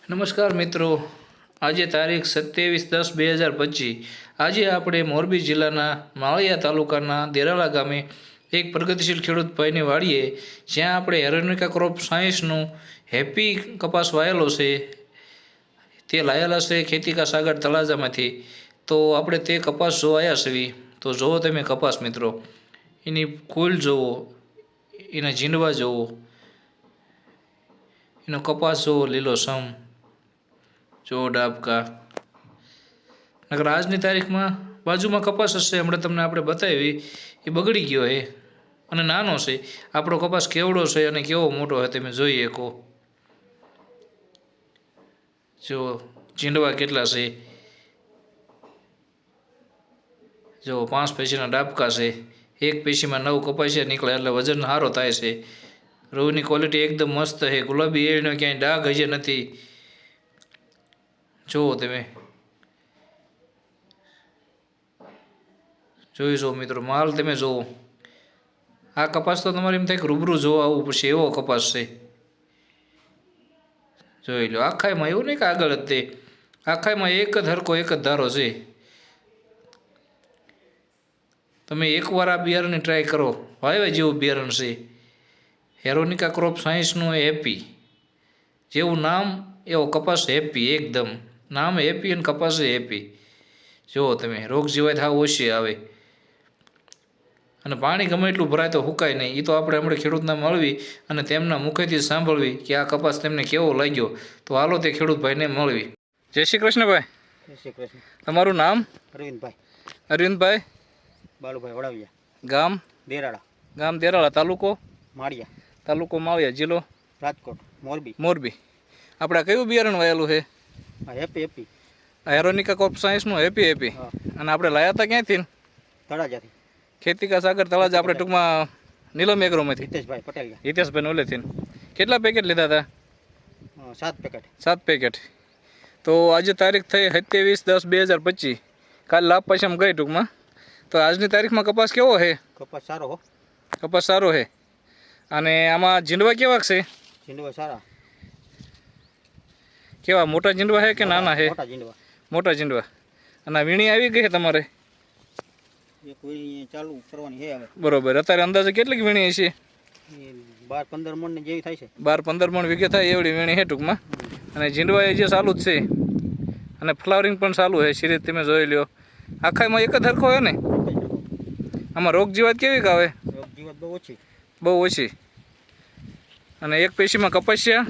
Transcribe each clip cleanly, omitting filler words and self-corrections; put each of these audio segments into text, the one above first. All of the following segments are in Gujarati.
નમસ્કાર મિત્રો, આજે તારીખ 27/10/2025 આજે આપણે મોરબી જિલ્લાના માળિયા તાલુકાના દેરાળા ગામે એક પ્રગતિશીલ ખેડૂત ભાઈની વાડીએ જ્યાં આપણે એરોનિકા ક્રોપ સાયન્સનું હેપી કપાસ વાયેલો છે તે લાયેલા છે ખેતીકા સાગર તળાજામાંથી. તો આપણે તે કપાસ જોવા આવ્યા છીએ. તો જુઓ તમે કપાસ મિત્રો, એની ફૂલ જુઓ, એના ઝીંડવા જુઓ, એનો કપાસ જુઓ લીલો સમ, જો ડાબકા. નકર આજની તારીખમાં બાજુમાં કપાસ હશે હમણાં તમને આપણે બતાવી એ બગડી ગયો છે અને નાનો છે. આપણો કપાસ કેવડો છે અને કેવો મોટો છે તમે જોઈ શકો. જો ઝીંડવા કેટલા છે, જો 5 પેશીના ડાબકા છે, એક પેશીમાં 9 કપાસિયા નીકળે એટલે વજન સારો થાય છે. રૂની ક્વોલિટી એકદમ મસ્ત છે, ગુલાબી એનો ક્યાંય ડાઘ હજી નથી. જુઓ તમે, જોઈ જો મિત્રો, માલ તમે જુઓ. આ કપાસ તો તમારે એમ થાય કે રૂબરૂ જોવા આવવું પડશે એવો કપાસ છે. જોઈ લો, આખાઈમાં એવું નહીં કે આગળ જ તે આખાઈમાં એક જ હરકો એક જ ધારો છે. તમે એકવાર આ બિયારણની ટ્રાય કરો, વાવ્યા જેવું બિયારણ છે. એરોનિકા ક્રોપ સાયન્સનું હેપી, જેવું નામ એવો કપાસ હેપી, એકદમ નામ હેપી અને કપાસ હેપી. જુઓ તમે, રોગ જીવાય થાવ ઓછી આવે અને પાણી ગમે એટલું ભરાય તો હુકાય નહીં. એ તો આપણે હમણાં ખેડૂતના મળવી અને તેમના મુખેથી સાંભળવી કે આ કપાસ તેમને કેવો લાગ્યો. તો હાલો તે ખેડૂત ભાઈને મળવી. જય શ્રી કૃષ્ણ ભાઈ. જય શ્રી કૃષ્ણ. તમારું નામ? અરવિંદભાઈ. અરવિંદભાઈ. બાલુભાઈ વડાવિયા. ગામ? દેરાળા. ગામ દેરાળા, તાલુકો? માળિયા. તાલુકો માળિયા, જિલ્લો? રાજકોટ. મોરબી. મોરબી. આપણે આ કયું બિયારણ વાયેલું છે? Happy happy. એરોનિકા ક્રોપ સાયન્સનું હેપી હેપી. અને આપણે લાયા હતા ક્યાંથી? તળાજાથી. ખેતીકા સાગર તળાજા, આપણે ટૂંકમાં નીલમ એગ્રોમાંથી. હિતેશભાઈ પટેલ. હિતેશભાઈ ઓલેથી. કેટલા પેકેટ લીધા હતા? 7 પેકેટ. 7 પેકેટ. તો આજે તારીખ થઈ 27/10/2025. કાલે લાભ પાછામાં ગઈ ટૂંકમાં. તો આજની તારીખમાં કપાસ કેવો છે? કપાસ સારો હો. કપાસ સારો છે. અને આમાં ઝીંડવા કેવા છે? ઝીંડવા સારા. કેવા, મોટા ઝીંડવા છે કે નાના છે? મોટા ઝીંડવા. મોટા ઝીંડવા. અને વીણી આવી ગઈ છે તમારે? એક વીણી ચાલુ કરવાની છે હવે. બરોબર. અત્યારે અંદાજે કેટલીક વીણી છે? 12-15 મણ જેવી થાય છે. 12-15 મણ વીઘે થાય એવડી વીણી છે ટૂંકમાં. અને ઝીંડવા એ જે ચાલુ જ છે અને ફ્લાવરિંગ પણ ચાલુ છે. સિરીજ તમે જોઈ લ્યો. આખાઈમાં એક જ હરખો હોય ને? આમાં રોગ જીવાત કેવી આવે? રોગ જીવાત બહુ ઓછી. બહુ ઓછી. અને એક પેશીમાં કપાસિયા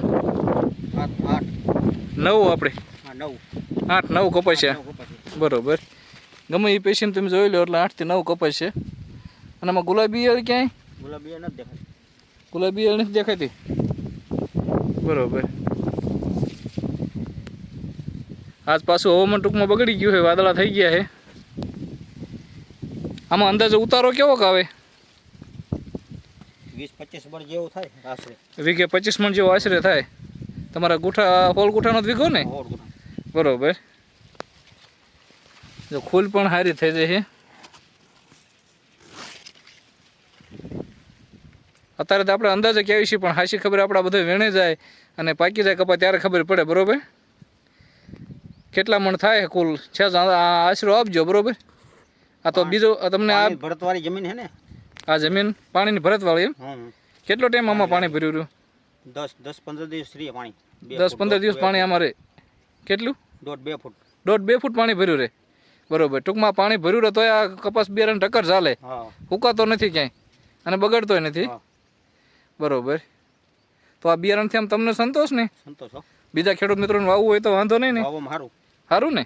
9 આપણે? હા 9. 8-9 કપાસિયા. બરોબર. ગમે એ પેશીને તમે જોઈ લો એટલે 8 થી 9 કપાસ છે. અને આમાં ગુલાબી ઈયળ ક્યાંય? ગુલાબી ઈયળ નથી દેખાતી. ગુલાબી ઈયળ નથી દેખાતી? બરોબર. આજ પાછું હવામાન ટૂંકમાં બગડી ગયું છે, વાદળા થઈ ગયા છે. આમાં અંદાજે ઉતારો કેવો આવે? 20-25 મણ જેવું થાય આશરે. વીઘે 25 મણ જેવો આશરે થાય. તમારા ગુઠા હોલ ગુઠાનો જ વીઘો ને? બરોબર. જો ખુલ પણ સારી થઈ જાય છે. અત્યારે તો આપણે અંદાજે કહેવી છીએ, પણ હાસી ખબર આપણા બધું વેણે જાય અને પાકી જાય કપા ત્યારે ખબર પડે. બરોબર. કેટલા મણ થાય કુલ છે આશરો આપજો. બરોબર. આ તો બીજો તમને આ ભરતવાળી જમીન છે ને? આ જમીન પાણીની ભરતવાળી. એમ? કેટલો ટાઈમ આમાં પાણી ભર્યું રહ્યું? 10-15 દિવસ રહે પાણી. 10-15 દિવસ પાણી અમારે. કેટલું? 1.5-2 ફૂટ. 1.5-2 ફૂટ પાણી ભર્યું રહે. બરોબર. ટૂંકમાં પાણી ભર્યું રહે તો આ કપાસ બિયારણ ટક્કર ચાલે. ફૂકાતો નથી ક્યાંય અને બગડતોય નથી. બરોબર. તો આ બિયારણથી આમ તમને સંતોષ ને? સંતોષ. બીજા ખેડૂત મિત્રોને વાવવું હોય તો વાંધો નહીં ને? સારું. સારું ને?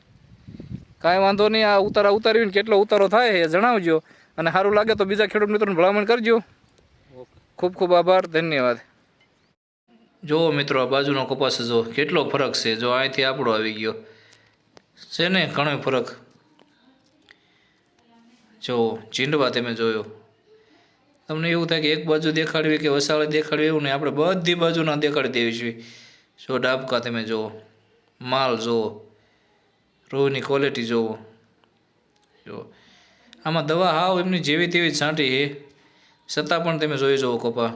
કાંઈ વાંધો નહીં. આ ઉતારવીને કેટલો ઉતારો થાય એ જણાવજો અને સારું લાગે તો બીજા ખેડૂત મિત્રોને ભલામણ કરજો. ખૂબ ખૂબ આભાર. ધન્યવાદ. જુઓ મિત્રો, આ બાજુનો કપાસ જો કેટલો ફરક છે. જો અહીંથી આપણો આવી ગયો છે ને, ઘણો ફરક. જો ઝીંડવા તમે જોયો. તમને એવું થાય કે એક બાજુ દેખાડવી કે વસાળે દેખાડવી, એવું નહીં. આપણે બધી બાજુના દેખાડી દેવી જોઈએ. જો ડાબકા તમે જુઓ, માલ જુઓ, રૂની ક્વોલિટી જુઓ. જો આમાં દવા હાવ એમની જેવી તેવી છાંટી છે, છતાં પણ તમે જોઈ જુઓ કપા.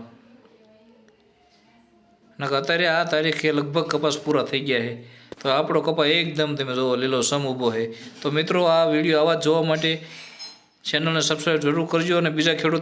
નકર અત્યારે આ તારીખે લગભગ કપાસ પૂરા થઈ ગયા છે. તો આપણો કપા એકદમ તમે જુઓ લીલો સમ ઊભો છે. તો મિત્રો આ વિડીયો આવા જ જોવા માટે ચેનલને સબસ્ક્રાઈબ જરૂર કરજો અને બીજા ખેડૂત